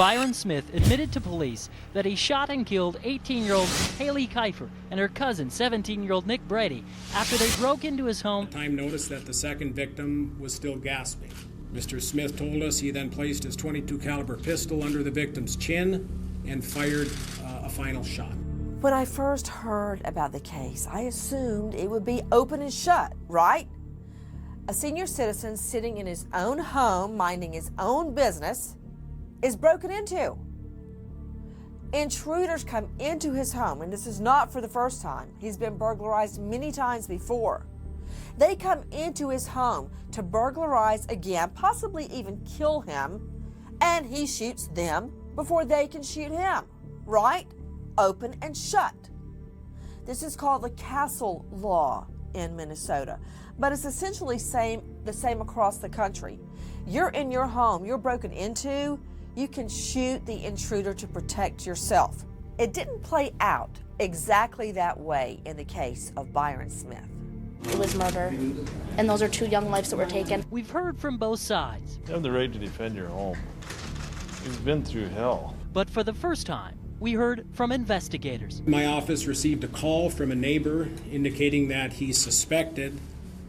Byron Smith admitted to police that he shot and killed 18-year-old Haile Kifer and her cousin, 17-year-old Nick Brady, after they broke into his home. Time noticed that the second victim was still gasping. Mr. Smith told us he then placed his .22 caliber pistol under the victim's chin and fired a final shot. When I first heard about the case, I assumed it would be open and shut, right? A senior citizen sitting in his own home, minding his own business, is broken into. Intruders come into his home, and this is not for the first time. He's been burglarized many times before. They come into his home to burglarize again, possibly even kill him, and he shoots them before they can shoot him, right? Open and shut. This is called the castle law in Minnesota, but it's essentially the same across the country. You're in your home, you're broken into, you can shoot the intruder to protect yourself. It didn't play out exactly that way in the case of Byron Smith. It was murder, and those are two young lives that were taken. We've heard from both sides. You have the right to defend your home. You've been through hell. But for the first time, we heard from investigators. My office received a call from a neighbor indicating that he suspected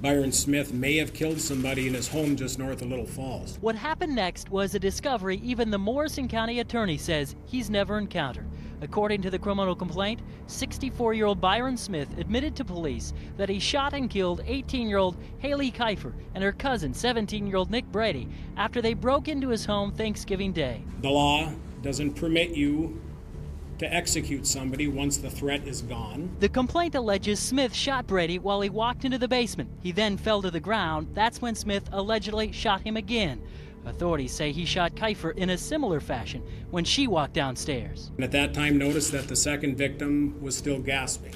Byron Smith may have killed somebody in his home just north of Little Falls. What happened next was a discovery even the Morrison County attorney says he's never encountered. According to the criminal complaint, 64-year-old Byron Smith admitted to police that he shot and killed 18-year-old Haile Kifer and her cousin, 17-year-old Nick Brady, after they broke into his home Thanksgiving Day. The law doesn't permit you to execute somebody once the threat is gone. The complaint alleges Smith shot Brady while he walked into the basement. He then fell to the ground. That's when Smith allegedly shot him again. Authorities say he shot Kifer in a similar fashion when she walked downstairs. And at that time noticed that the second victim was still gasping.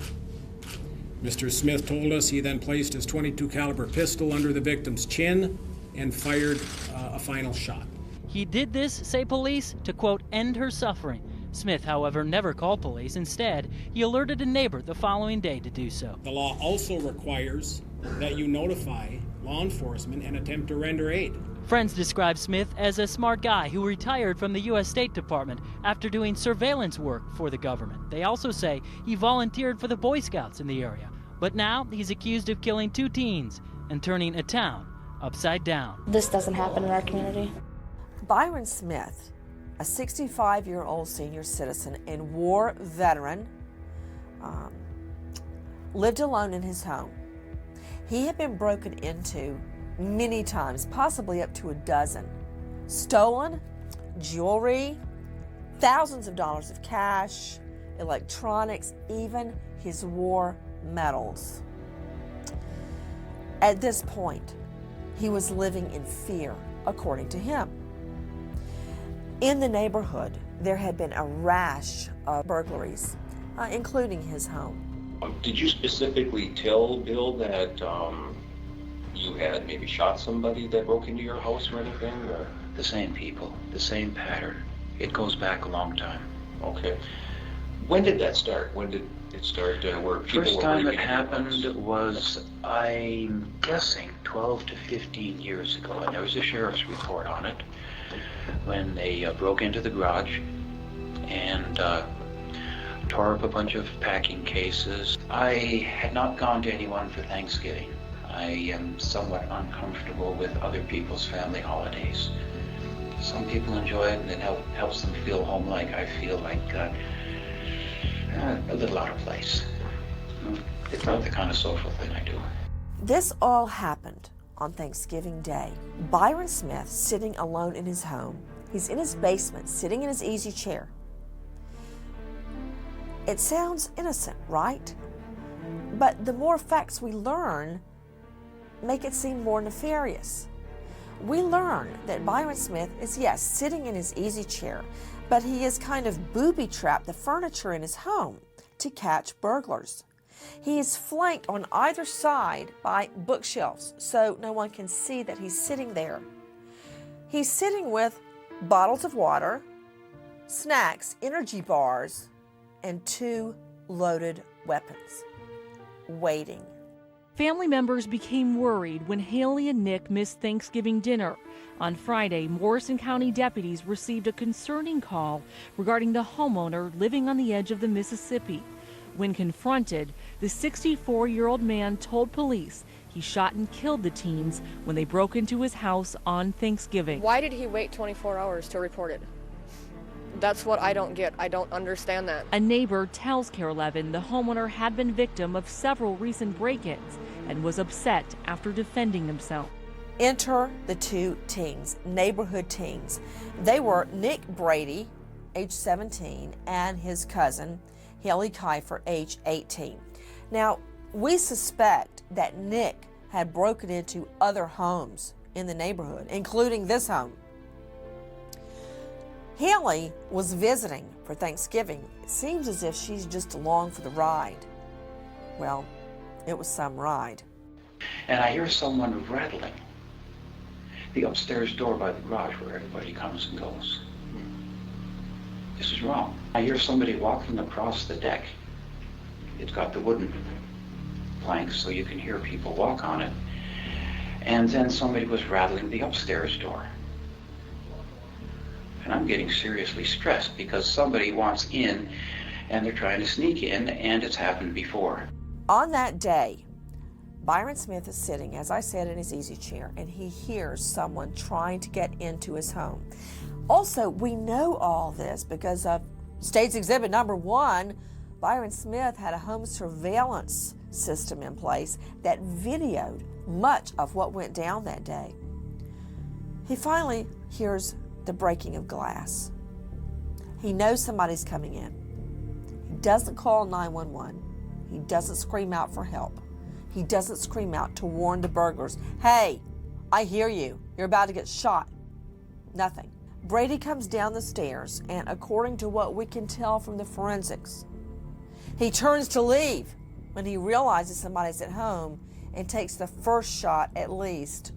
Mr. Smith told us he then placed his .22 caliber pistol under the victim's chin and fired a final shot. He did this, say police, to, quote, end her suffering. Smith, however, never called police. Instead, he alerted a neighbor the following day to do so. The law also requires that you notify law enforcement and attempt to render aid. Friends describe Smith as a smart guy who retired from the U.S. State Department after doing surveillance work for the government. They also say he volunteered for the Boy Scouts in the area. But now he's accused of killing two teens and turning a town upside down. This doesn't happen in our community. Byron Smith, a 65-year-old senior citizen and war veteran, lived alone in his home. He had been broken into many times, possibly up to a dozen. Stolen jewelry, thousands of dollars of cash, electronics, even his war medals. At this point, he was living in fear, according to him. In the neighborhood, there had been a rash of burglaries, including his home. Did you specifically tell Bill that you had maybe shot somebody that broke into your house or anything? Or? The same people, the same pattern. It goes back a long time. Okay. When did that start? When did it start where people First were time it breaking into happened your house? was, I'm guessing, 12 to 15 years ago, and there was a sheriff's report on it when they broke into the garage and tore up a bunch of packing cases. I had not gone to anyone for Thanksgiving. I am somewhat uncomfortable with other people's family holidays. Some people enjoy it and it helps them feel home-like. I feel like a little out of place. It's not the kind of social thing I do. This all happened on Thanksgiving Day. Byron Smith, sitting alone in his home, he's in his basement, sitting in his easy chair. It sounds innocent, right? But the more facts we learn make it seem more nefarious. We learn that Byron Smith is, yes, sitting in his easy chair, but he has kind of booby-trapped the furniture in his home to catch burglars. He is flanked on either side by bookshelves, so no one can see that he's sitting there. He's sitting with bottles of water, snacks, energy bars, and two loaded weapons, waiting. Family members became worried when Haile and Nick missed Thanksgiving dinner. On Friday, Morrison County deputies received a concerning call regarding the homeowner living on the edge of the Mississippi. When confronted, the 64-year-old man told police he shot and killed the teens when they broke into his house on Thanksgiving. Why did he wait 24 hours to report it? That's what I don't get. I don't understand that. A neighbor tells KARE 11 the homeowner had been victim of several recent break-ins and was upset after defending himself. Enter the two teens, neighborhood teens. They were Nick Brady, age 17, and his cousin, Haile Kifer, age 18. Now, we suspect that Nick had broken into other homes in the neighborhood, including this home. Haile was visiting for Thanksgiving. It seems as if she's just along for the ride. Well, it was some ride. And I hear someone rattling the upstairs door by the garage where everybody comes and goes. This is wrong. I hear somebody walking across the deck. It's got the wooden planks so you can hear people walk on it. And then somebody was rattling the upstairs door. And I'm getting seriously stressed because somebody wants in and they're trying to sneak in, and it's happened before. On that day, Byron Smith is sitting, as I said, in his easy chair, and he hears someone trying to get into his home. Also, we know all this because of State's Exhibit number 1. Byron Smith had a home surveillance system in place that videoed much of what went down that day. He finally hears the breaking of glass. He knows somebody's coming in. He doesn't call 911. He doesn't scream out for help. He doesn't scream out to warn the burglars, "Hey, I hear you. You're about to get shot." Nothing. Brady comes down the stairs, and according to what we can tell from the forensics, he turns to leave when he realizes somebody's at home and takes the first shot, at least,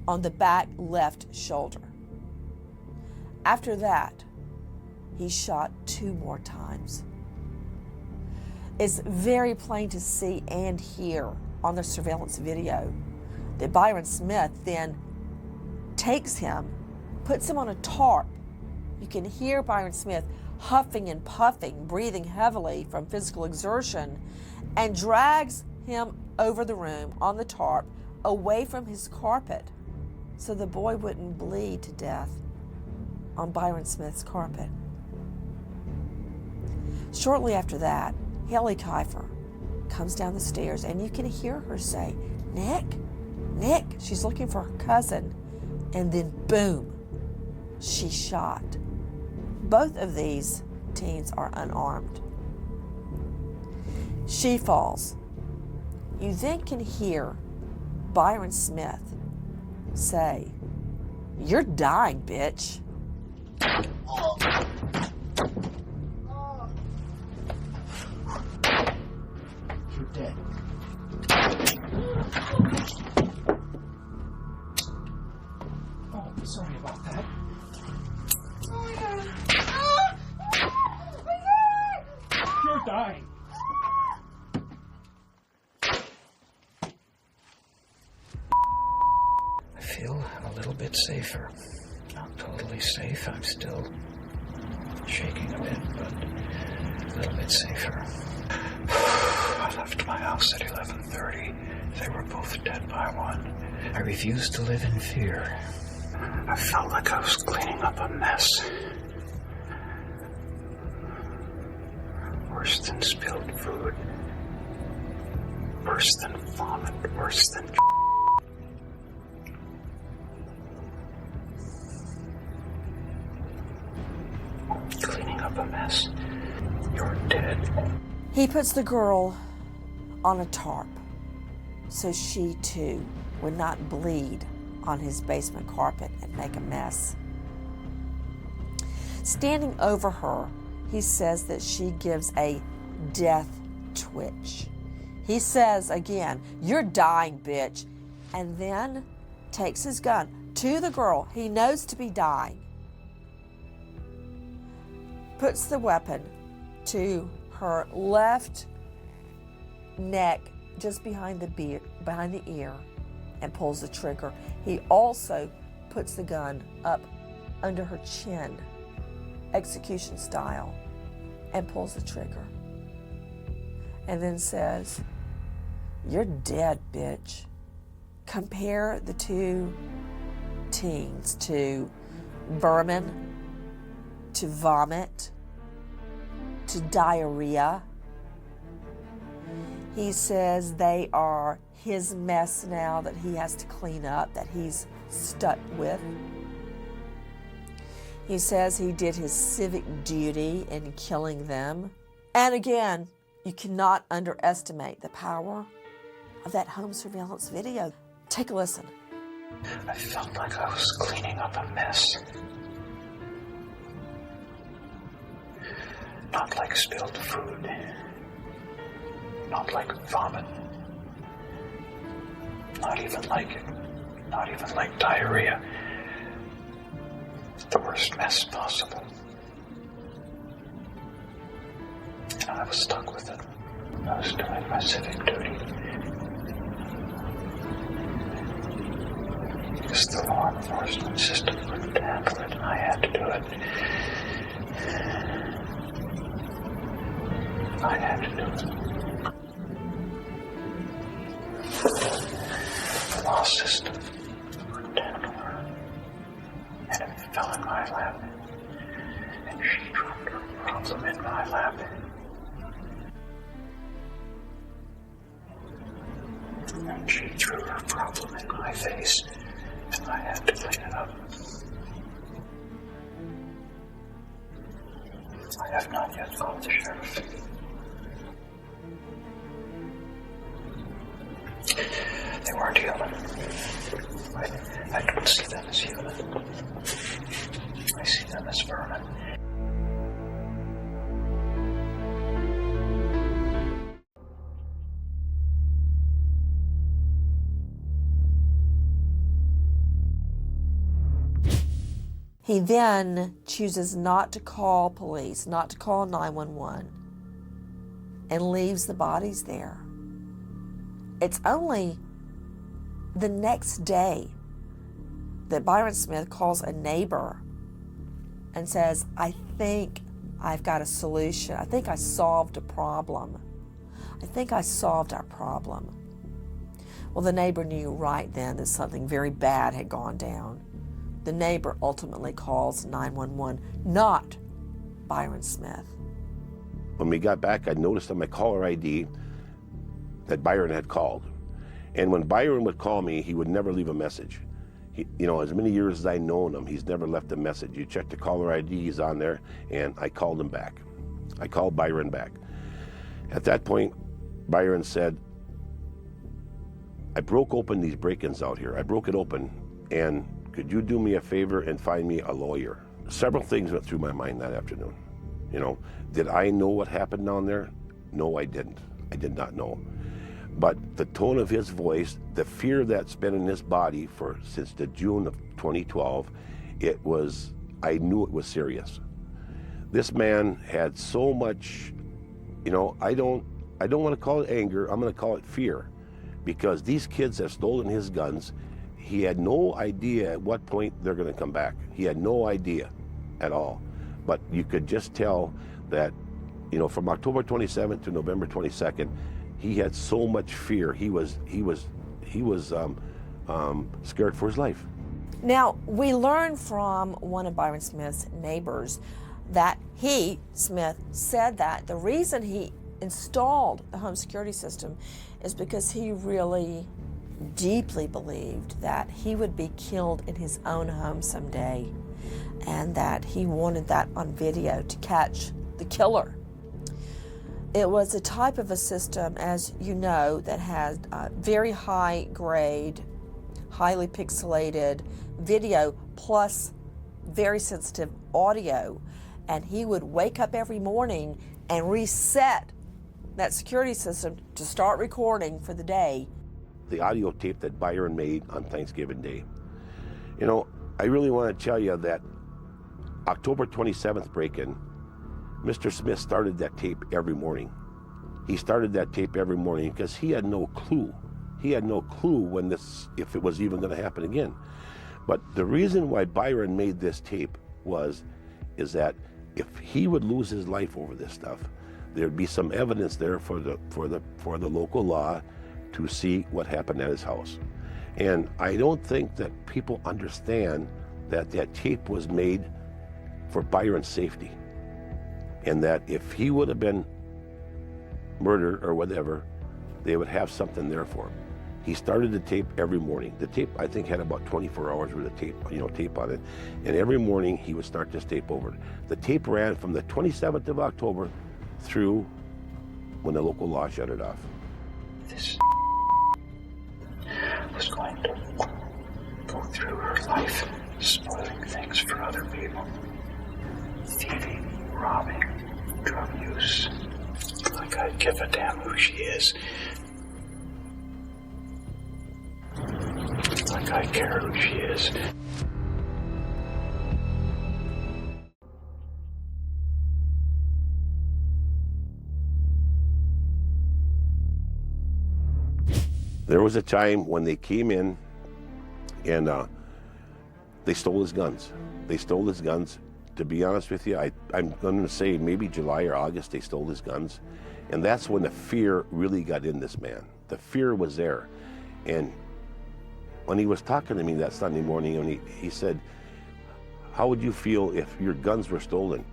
on the back left shoulder. After that, he shot 2 more times. It's very plain to see and hear on the surveillance video that Byron Smith then takes him, puts him on a tarp. You can hear Byron Smith huffing and puffing, breathing heavily from physical exertion, and drags him over the room on the tarp away from his carpet so the boy wouldn't bleed to death on Byron Smith's carpet. Shortly after that, Haile Kifer comes down the stairs, and you can hear her say, "Nick, Nick." She's looking for her cousin, and then boom, she's shot. Both of these teens are unarmed. She falls. You then can hear Byron Smith say, "You're dying, bitch." You're dead. Oh, sorry about that. You're dying. I feel a little bit safer. Not totally safe. I'm still shaking a bit, but a little bit safer. I left my house at 11:30. They were both dead by 1. I refused to live in fear. I felt like I was cleaning up a mess. Worse than spilled food. Worse than vomit. Worse than... Cleaning up a mess. You're dead. He puts the girl on a tarp so she too would not bleed on his basement carpet and make a mess. Standing over her, he says that she gives a death twitch. He says again, "You're dying, bitch," and then takes his gun to the girl he knows to be dying, puts the weapon to her left neck just behind the ear and pulls the trigger. He also puts the gun up under her chin, execution style, and pulls the trigger. And then says, "You're dead, bitch." Compare the two teens to vermin, to vomit, to diarrhea. He says they are his mess now that he has to clean up, that he's stuck with. He says he did his civic duty in killing them. And again, you cannot underestimate the power of that home surveillance video. Take a listen. I felt like I was cleaning up a mess. Not like spilled food. Not like vomit. Not even like diarrhea. The worst mess possible. And I was stuck with it. I was doing my civic duty. Because the law enforcement system couldn't handle it, and I had to do it. I had to do it. The law system couldn't handle her. And it fell in my lap. And she dropped her problem in my lap. And she threw her problem in my face. And I had to clean it up. I have not yet called the sheriff. They weren't human. I don't see them as human. I see them as vermin. He then chooses not to call police, not to call 911, and leaves the bodies there. It's only the next day that Byron Smith calls a neighbor and says, "I think I've got a solution. I think I solved a problem. I think I solved our problem." Well, the neighbor knew right then that something very bad had gone down. The neighbor ultimately calls 911, not Byron Smith. When we got back, I noticed on my caller ID that Byron had called. And when Byron would call me, he would never leave a message. As many years as I've known him, he's never left a message. You check the caller ID, he's on there, and I called him back. I called Byron back. At that point, Byron said, "I broke open these break-ins out here. I broke it open, and could you do me a favor and find me a lawyer?" Several things went through my mind that afternoon. Did I know what happened down there? No, I didn't. I did not know. But the tone of his voice, the fear that's been in his body since the June of 2012, I knew it was serious. This man had so much, I don't want to call it anger, I'm going to call it fear, because these kids have stolen his guns. He had no idea at what point they're going to come back. He had no idea at all. But you could just tell that, from October 27th to November 22nd, he had so much fear. He was scared for his life. Now, we learned from one of Byron Smith's neighbors that Smith, said that the reason he installed the home security system is because he really deeply believed that he would be killed in his own home someday, and that he wanted that on video to catch the killer. It was a type of a system, as you know, that had very high grade, highly pixelated video plus very sensitive audio, and he would wake up every morning and reset that security system to start recording for the day. The audio tape that Byron made on Thanksgiving Day. I really want to tell you that October 27th break-in, Mr. Smith started that tape every morning. He started that tape every morning because he had no clue. He had no clue if it was even going to happen again. But the reason why Byron made this tape is that if he would lose his life over this stuff, there'd be some evidence there for the local law to see what happened at his house. And I don't think that people understand that that tape was made for Byron's safety, and that if he would have been murdered or whatever, they would have something there for him. He started the tape every morning. The tape, I think, had about 24 hours worth of tape on it. And every morning he would start this tape over. The tape ran from the 27th of October through when the local law shut it off. This was going to go through her life, spoiling things for other people. Thieving, robbing, drug use. Like I'd give a damn who she is. Like I care who she is. There was a time when they came in and they stole his guns. They stole his guns. To be honest with you, I'm going to say maybe July or August they stole his guns. And that's when the fear really got in this man. The fear was there. And when he was talking to me that Sunday morning, and he said, how would you feel if your guns were stolen?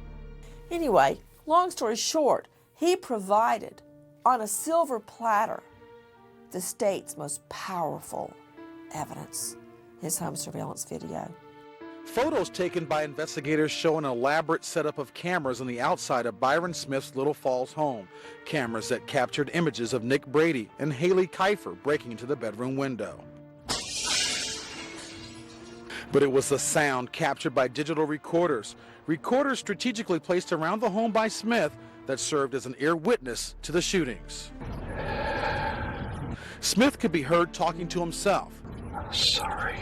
Anyway, long story short, he provided on a silver platter the state's most powerful evidence, his home surveillance video. Photos taken by investigators show an elaborate setup of cameras on the outside of Byron Smith's Little Falls home. Cameras that captured images of Nick Brady and Haile Kifer breaking into the bedroom window. But it was the sound captured by digital recorders. Recorders strategically placed around the home by Smith that served as an ear witness to the shootings. Smith could be heard talking to himself. I'm sorry.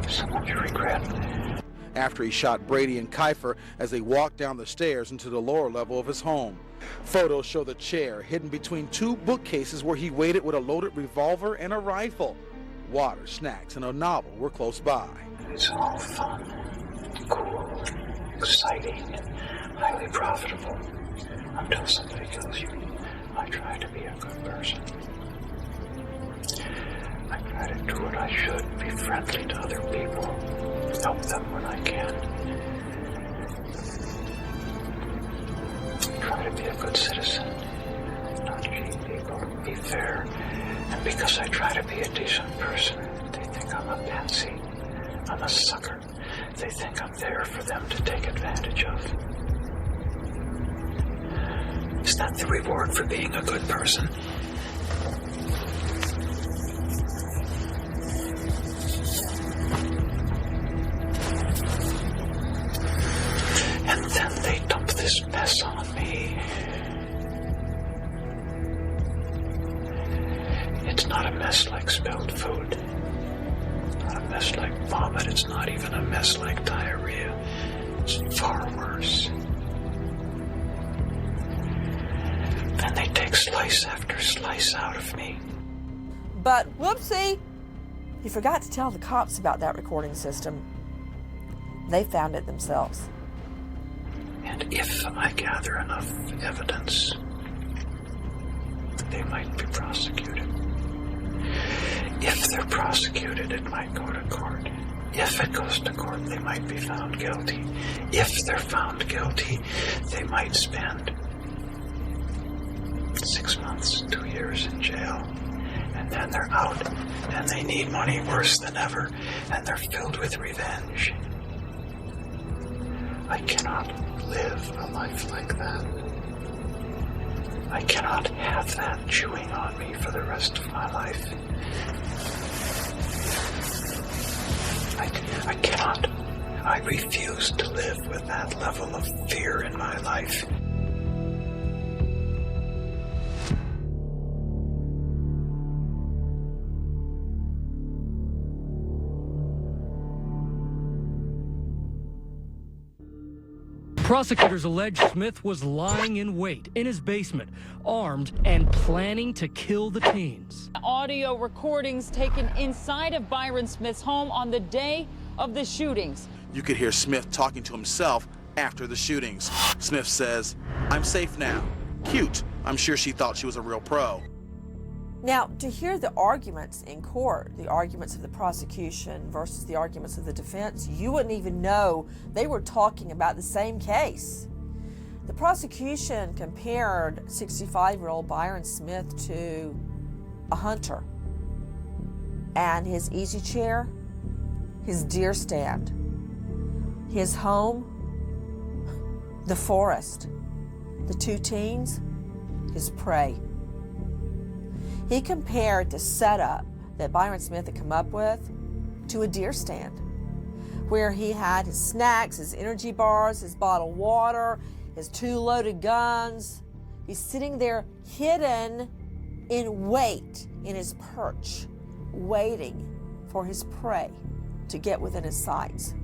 So much regret. After he shot Brady and Kifer as they walked down the stairs into the lower level of his home. Photos show the chair hidden between two bookcases where he waited with a loaded revolver and a rifle. Water, snacks, and a novel were close by. It's all fun, cool, exciting, and highly profitable. Until somebody kills you, I try to be a good person. I try to do what I should, be friendly to other people, help them when I can. Try to be a good citizen, not cheat people, be fair. And because I try to be a decent person, they think I'm a patsy. I'm a sucker. They think I'm there for them to take advantage of. Is that the reward for being a good person? And then they dump this mess on me. It's not a mess like spilled food. Not a mess like vomit. It's not even a mess like diarrhea. It's far worse. Then they take slice after slice out of me. But whoopsie, he forgot to tell the cops about that recording system. They found it themselves. And if I gather enough evidence, they might be prosecuted. If they're prosecuted, it might go to court. If it goes to court, they might be found guilty. If they're found guilty, they might spend 6 months, 2 years in jail. And then they're out, and they need money worse than ever, and they're filled with revenge. I cannot live a life like that. I cannot have that chewing on me for the rest of my life. I cannot. I refuse to live with that level of fear in my life. Prosecutors allege Smith was lying in wait in his basement, armed and planning to kill the teens. Audio recordings taken inside of Byron Smith's home on the day of the shootings. You could hear Smith talking to himself after the shootings. Smith says, "I'm safe now. Cute. I'm sure she thought she was a real pro." Now, to hear the arguments in court, the arguments of the prosecution versus the arguments of the defense, you wouldn't even know they were talking about the same case. The prosecution compared 65-year-old Byron Smith to a hunter, and his easy chair, his deer stand, his home, the forest, the two teens, his prey. He compared the setup that Byron Smith had come up with to a deer stand, where he had his snacks, his energy bars, his bottled water, his 2 loaded guns. He's sitting there hidden in wait in his perch, waiting for his prey to get within his sights.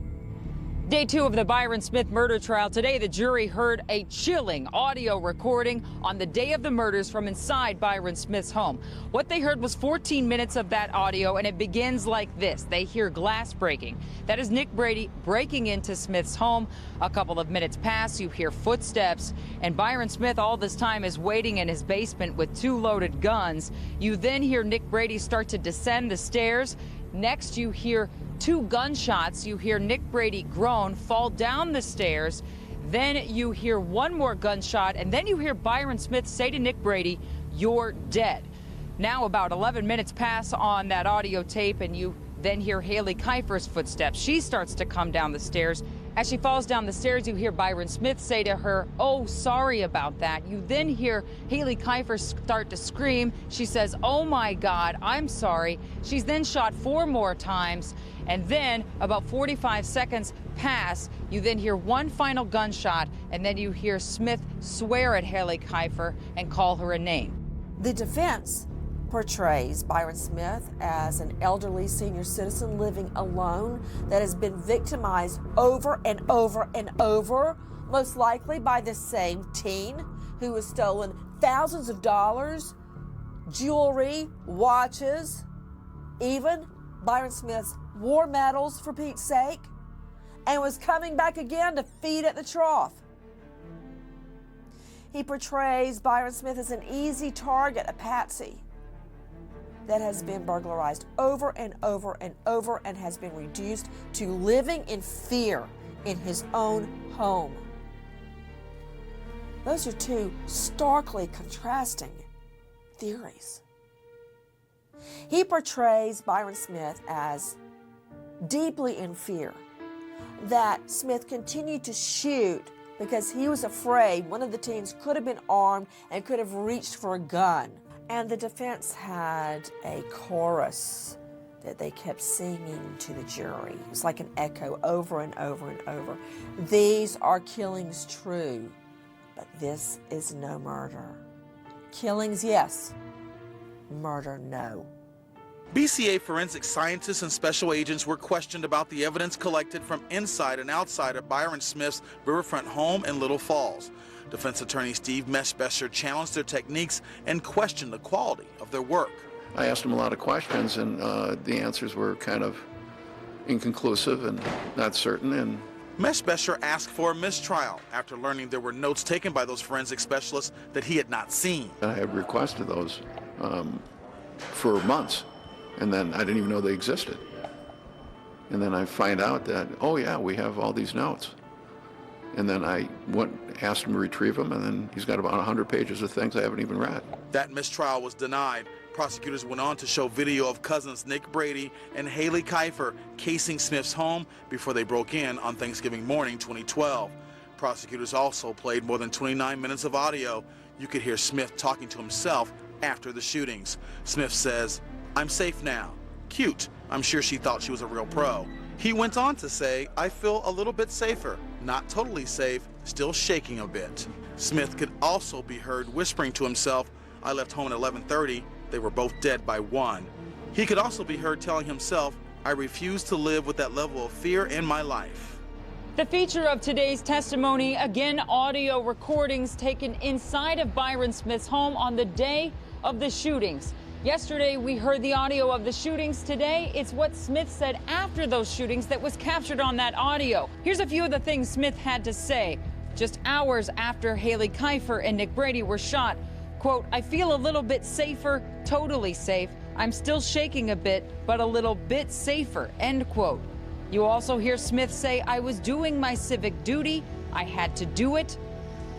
Day 2 of the Byron Smith murder trial. Today, the jury heard a chilling audio recording on the day of the murders from inside Byron Smith's home. What they heard was 14 minutes of that audio, and it begins like this. They hear glass breaking. That is Nick Brady breaking into Smith's home. A couple of minutes pass, you hear footsteps, and Byron Smith all this time is waiting in his basement with 2 loaded guns. You then hear Nick Brady start to descend the stairs. Next, you hear 2 gunshots. You hear Nick Brady groan, fall down the stairs. Then you hear 1 more gunshot, and then you hear Byron Smith say to Nick Brady, "You're dead." Now about 11 minutes pass on that audio tape, and you then hear Haile Kifer's footsteps. She starts to come down the stairs. As she falls down the stairs, you hear Byron Smith say to her, "Oh, sorry about that." You then hear Haile Kifer start to scream. She says, "Oh my God, I'm sorry." She's then shot 4 more times, and then about 45 seconds pass. You then hear 1 final gunshot, and then you hear Smith swear at Haile Kifer and call her a name. The defense portrays Byron Smith as an elderly senior citizen living alone that has been victimized over and over and over, most likely by the same teen who has stolen thousands of dollars, jewelry, watches, even Byron Smith's war medals, for Pete's sake, and was coming back again to feed at the trough. He portrays Byron Smith as an easy target, a patsy that has been burglarized over and over and over and has been reduced to living in fear in his own home. Those are 2 starkly contrasting theories. He portrays Byron Smith as deeply in fear, that Smith continued to shoot because he was afraid one of the teens could have been armed and could have reached for a gun. And the defense had a chorus that they kept singing to the jury. It was like an echo over and over and over. "These are killings true, but this is no murder. Killings, yes. Murder, no." BCA forensic scientists and special agents were questioned about the evidence collected from inside and outside of Byron Smith's riverfront home in Little Falls. Defense attorney Steve Meshbesser challenged their techniques and questioned the quality of their work. I asked him a lot of questions, and the answers were kind of inconclusive and not certain. And Meshbesser asked for a mistrial after learning there were notes taken by those forensic specialists that he had not seen. I had requested those for months, and then I didn't even know they existed. And then I find out that, oh yeah, we have all these notes. And then I asked him to retrieve them, and then he's got about 100 pages of things I haven't even read. That mistrial was denied. Prosecutors went on to show video of cousins Nick Brady and Haile Kifer casing Smith's home before they broke in on Thanksgiving morning 2012. Prosecutors also played more than 29 minutes of audio. You could hear Smith talking to himself after the shootings. Smith says, "I'm safe now. Cute. I'm sure she thought she was a real pro." He went on to say, "I feel a little bit safer. Not totally safe, still shaking a bit." Smith could also be heard whispering to himself, "I left home at 11:30. They were both dead by 1. He could also be heard telling himself, "I refuse to live with that level of fear in my life." The feature of today's testimony, again, audio recordings taken inside of Byron Smith's home on the day of the shootings. Yesterday, we heard the audio of the shootings. Today, it's what Smith said after those shootings that was captured on that audio. Here's a few of the things Smith had to say just hours after Haile Kifer and Nick Brady were shot. Quote, "I feel a little bit safer, totally safe. I'm still shaking a bit, but a little bit safer," end quote. You also hear Smith say, "I was doing my civic duty. I had to do it."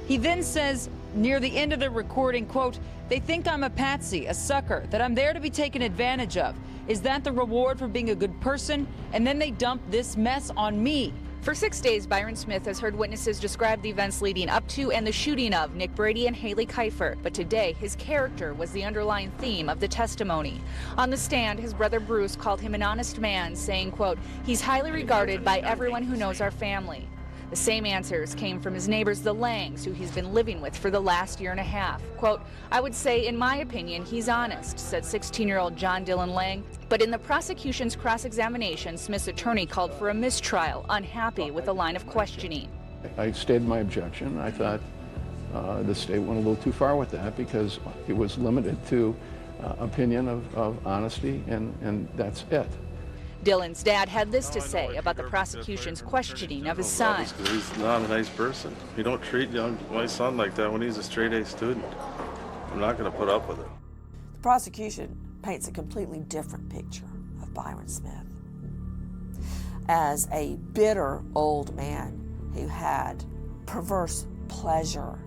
He then says near the end of the recording, quote, "They think I'm a patsy, a sucker, that I'm there to be taken advantage of. Is that the reward for being a good person? And then they dump this mess on me." For 6 days, Byron Smith has heard witnesses describe the events leading up to and the shooting of Nick Brady and Haile Kifer. But today, his character was the underlying theme of the testimony. On the stand, his brother Bruce called him an honest man, saying, quote, "He's highly regarded by everyone who knows our family." The same answers came from his neighbors, the Langs, who he's been living with for the last year and a half. Quote, "I would say, in my opinion, he's honest," said 16-year-old John Dylan Lang. But in the prosecution's cross-examination, Smith's attorney called for a mistrial, unhappy with the line of questioning. I stated my objection. I thought the state went a little too far with that because it was limited to opinion of honesty, and that's it. Dylan's dad had this to say about the prosecution's questioning of his son. He's not a nice person. You don't treat my son like that when he's a straight-A student. I'm not going to put up with it. The prosecution paints a completely different picture of Byron Smith as a bitter old man who had perverse pleasure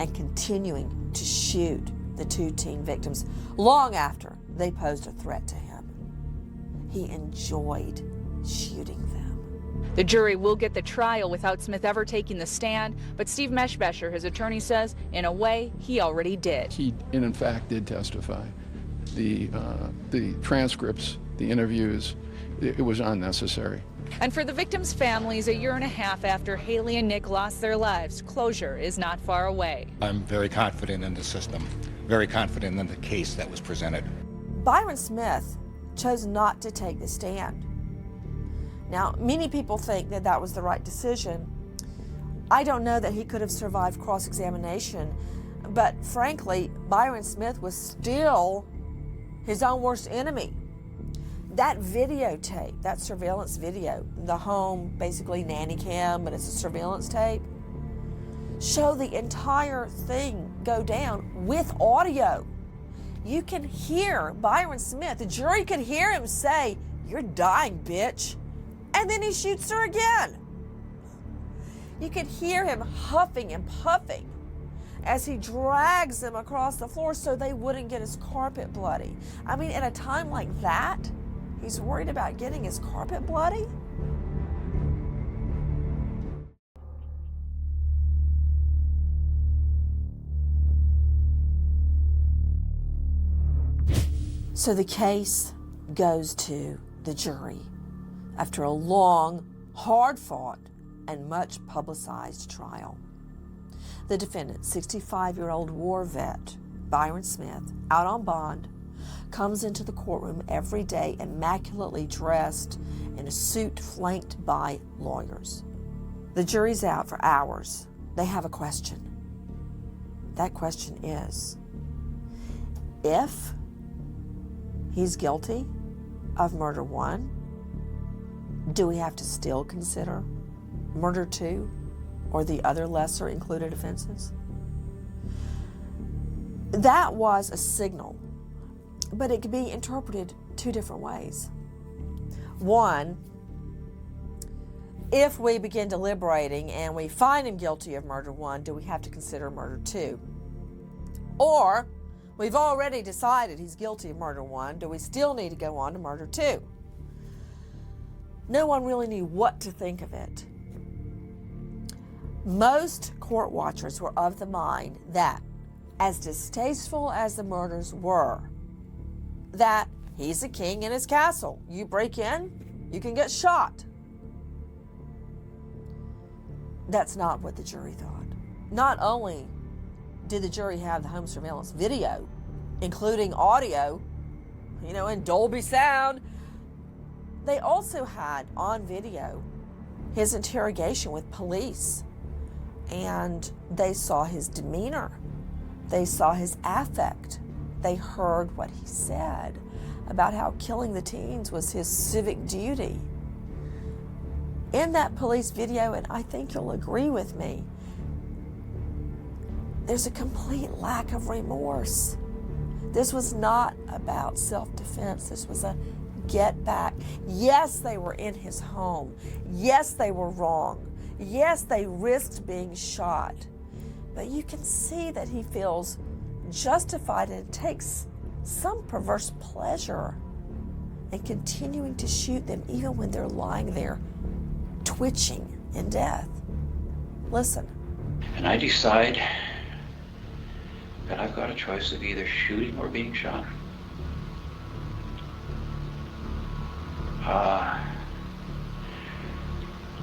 and continuing to shoot the two teen victims long after they posed a threat to him. He enjoyed shooting them. The jury will get the trial without Smith ever taking the stand, but Steve Meshbesher, his attorney, says, in a way, he already did. He, in fact, did testify. The transcripts, the interviews, it was unnecessary. And for the victims' families, a year and a half after Haile and Nick lost their lives, closure is not far away. I'm very confident in the system, very confident in the case that was presented. Byron Smith chose not to take the stand. Now, many people think that that was the right decision. I don't know that he could have survived cross-examination, but frankly, Byron Smith was still his own worst enemy. That videotape, that surveillance video, the home, basically nanny cam, but it's a surveillance tape, show the entire thing go down with audio. You can hear Byron Smith, the jury could hear him say, "You're dying, bitch," and then he shoots her again. You could hear him huffing and puffing as he drags them across the floor so they wouldn't get his carpet bloody. I mean, at a time like that, he's worried about getting his carpet bloody? So the case goes to the jury after a long, hard-fought, and much publicized trial. The defendant, 65-year-old war vet Byron Smith, out on bond, comes into the courtroom every day immaculately dressed in a suit flanked by lawyers. The jury's out for hours. They have a question. That question is, if he's guilty of murder 1, do we have to still consider murder 2 or the other lesser included offenses? That was a signal, but it could be interpreted 2 different ways. One, if we begin deliberating and we find him guilty of murder 1, do we have to consider murder 2? Or, we've already decided he's guilty of murder 1, do we still need to go on to murder 2? No one really knew what to think of it. Most court watchers were of the mind that, as distasteful as the murders were, that he's a king in his castle. You break in, you can get shot. That's not what the jury thought. Not only did the jury have the home surveillance video, including audio, in Dolby sound, they also had on video his interrogation with police, and they saw his demeanor. They saw his affect. They heard what he said about how killing the teens was his civic duty. In that police video, and I think you'll agree with me, there's a complete lack of remorse. This was not about self-defense. This was a get back. Yes, they were in his home. Yes, they were wrong. Yes, they risked being shot. But you can see that he feels justified and takes some perverse pleasure in continuing to shoot them even when they're lying there twitching in death. Listen. And I decide that I've got a choice of either shooting or being shot.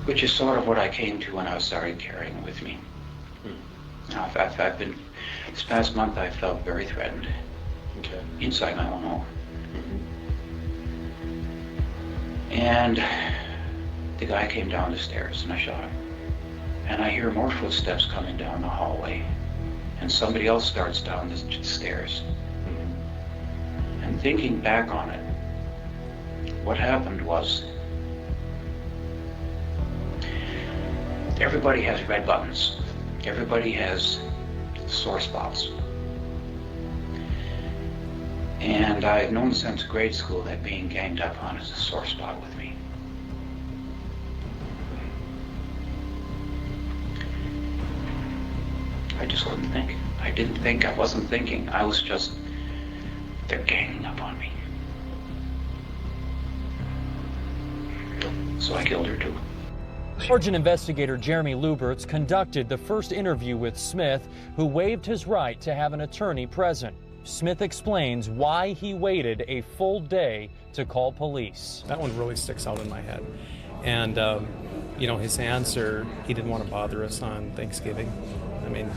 Which is sort of what I came to when I started carrying it with me. Now, I've been, this past month I felt very threatened. Okay. Inside my own home. And the guy came down the stairs and I shot him. And I hear more footsteps coming down the hallway. And somebody else starts down the stairs. And thinking back on it, what happened was everybody has red buttons. Everybody has sore spots. And I've known since grade school that being ganged up on is a sore spot with me. I just couldn't think. I didn't think, I wasn't thinking. I was just, they're ganging up on me. So I killed her too. Sergeant Investigator Jeremy Luberts conducted the first interview with Smith, who waived his right to have an attorney present. Smith explains why he waited a full day to call police. That one really sticks out in my head. And, you know, his answer, he didn't want to bother us on Thanksgiving. I mean,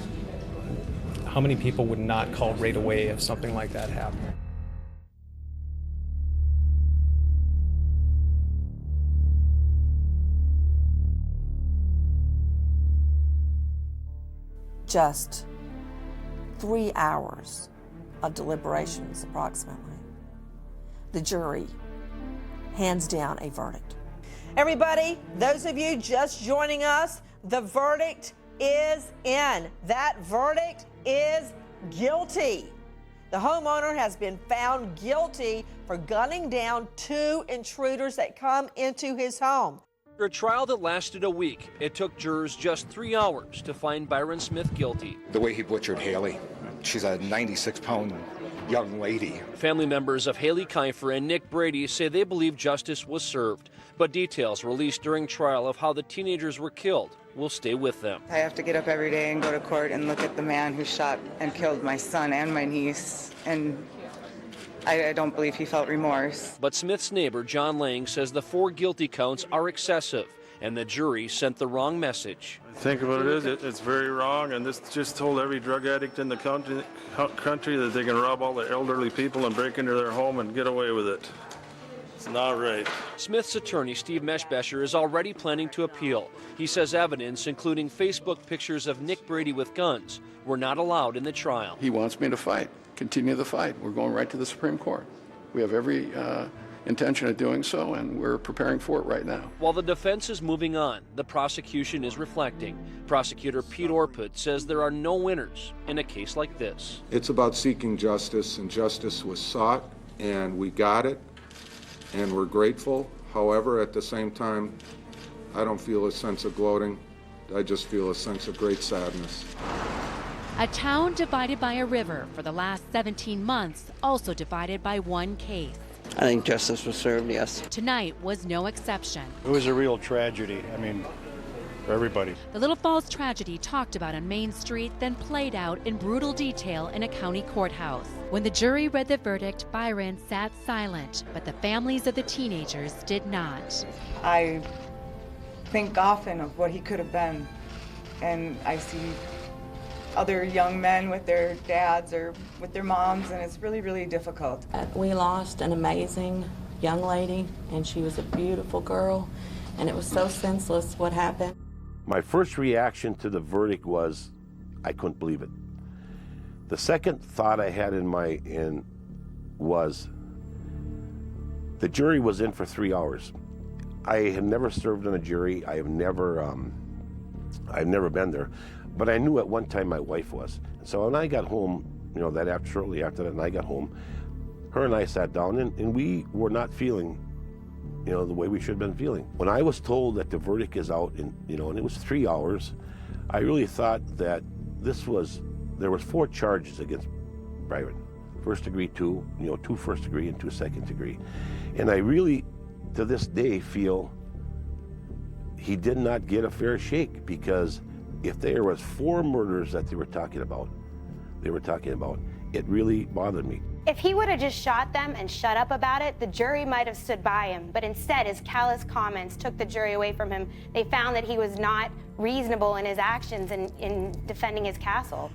how many people would not call right away if something like that happened? Just 3 hours of deliberations, approximately. The jury hands down a verdict. Everybody, those of you just joining us, the verdict is in. That verdict is guilty. The homeowner has been found guilty for gunning down 2 intruders that come into his home. After a trial that lasted a week, it took jurors just 3 hours to find Byron Smith guilty. The way he butchered Haile, she's a 96-pound young lady. Family members of Haile Kifer and Nick Brady say they believe justice was served, but details released during trial of how the teenagers were killed will stay with them. I have to get up every day and go to court and look at the man who shot and killed my son and my niece, and I don't believe he felt remorse. But Smith's neighbor, John Lang, says the 4 guilty counts are excessive, and the jury sent the wrong message. I think what it is, it's very wrong, and this just told every drug addict in the country that they can rob all the elderly people and break into their home and get away with it. It's not right. Smith's attorney, Steve Meshbesher, is already planning to appeal. He says evidence, including Facebook pictures of Nick Brady with guns, were not allowed in the trial. He wants me to fight, continue the fight. We're going right to the Supreme Court. We have every intention of doing so, and we're preparing for it right now. While the defense is moving on, the prosecution is reflecting. Prosecutor Pete Orput says there are no winners in a case like this. It's about seeking justice, and justice was sought, and we got it, and we're grateful. However, at the same time, I don't feel a sense of gloating. I just feel a sense of great sadness. A town divided by a river for the last 17 months, also divided by one case. I think justice was served, yes. Tonight was no exception. It was a real tragedy, I mean, for everybody. The Little Falls tragedy talked about on Main Street, then played out in brutal detail in a county courthouse. When the jury read the verdict, Byron sat silent, but the families of the teenagers did not. I think often of what he could have been, and I see other young men with their dads or with their moms, and it's really, really difficult. We lost an amazing young lady, and she was a beautiful girl, and it was so senseless what happened. My first reaction to the verdict was, I couldn't believe it. The second thought I had was, the jury was in for 3 hours. I have never served on a jury. I've never been there, but I knew at one time my wife was. So when I got home, shortly after that, and I got home, her and I sat down, and we were not feeling, the way we should have been feeling. When I was told that the verdict is out, and it was 3 hours, I really thought that there was 4 charges against Byron. First degree, 2 first degree, and 2 second degree. And I really, to this day, feel he did not get a fair shake, because if there was 4 murders that they were talking about, it really bothered me. If he would have just shot them and shut up about it, the jury might have stood by him. But instead, his callous comments took the jury away from him. They found that he was not reasonable in his actions in defending his castle.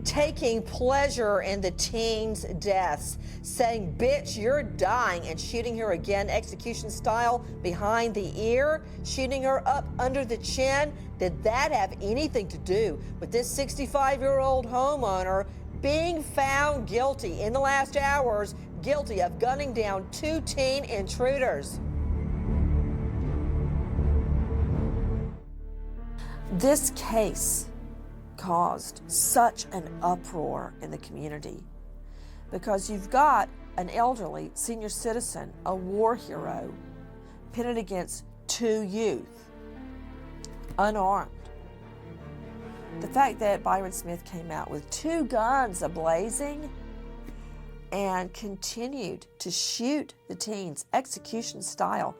Taking pleasure in the teen's deaths, saying, "Bitch, you're dying," and shooting her again, execution style, behind the ear, shooting her up under the chin. Did that have anything to do with this 65-year-old homeowner being found guilty in the last hours, guilty of gunning down 2 teen intruders? This case caused such an uproar in the community because you've got an elderly senior citizen, a war hero, pitted against 2 youth, unarmed. The fact that Byron Smith came out with 2 guns ablazing and continued to shoot the teens execution style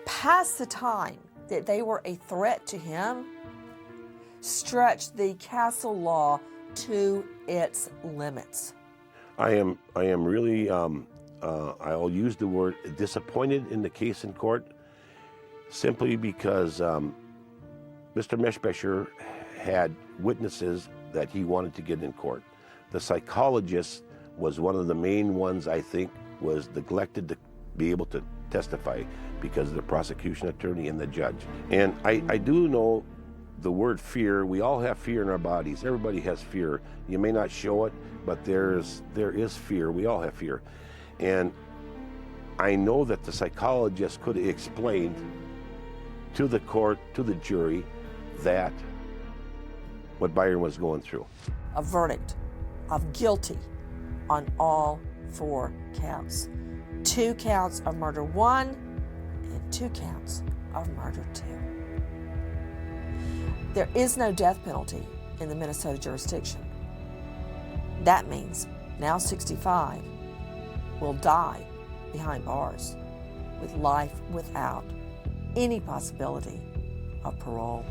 past the time that they were a threat to him stretched the castle law to its limits. I am really, I'll use the word disappointed in the case in court, simply because Mr. Meshbesher had witnesses that he wanted to get in court. The psychologist was one of the main ones, I think, was neglected to be able to testify because of the prosecution attorney and the judge. And I do know the word fear. We all have fear in our bodies. Everybody has fear. You may not show it, but there is fear. We all have fear. And I know that the psychologist could have explained to the court, to the jury, that what Byron was going through. A verdict of guilty on all 4 counts. 2 counts of murder 1 and 2 counts of murder 2. There is no death penalty in the Minnesota jurisdiction. That means now 65 will die behind bars with life without any possibility of parole.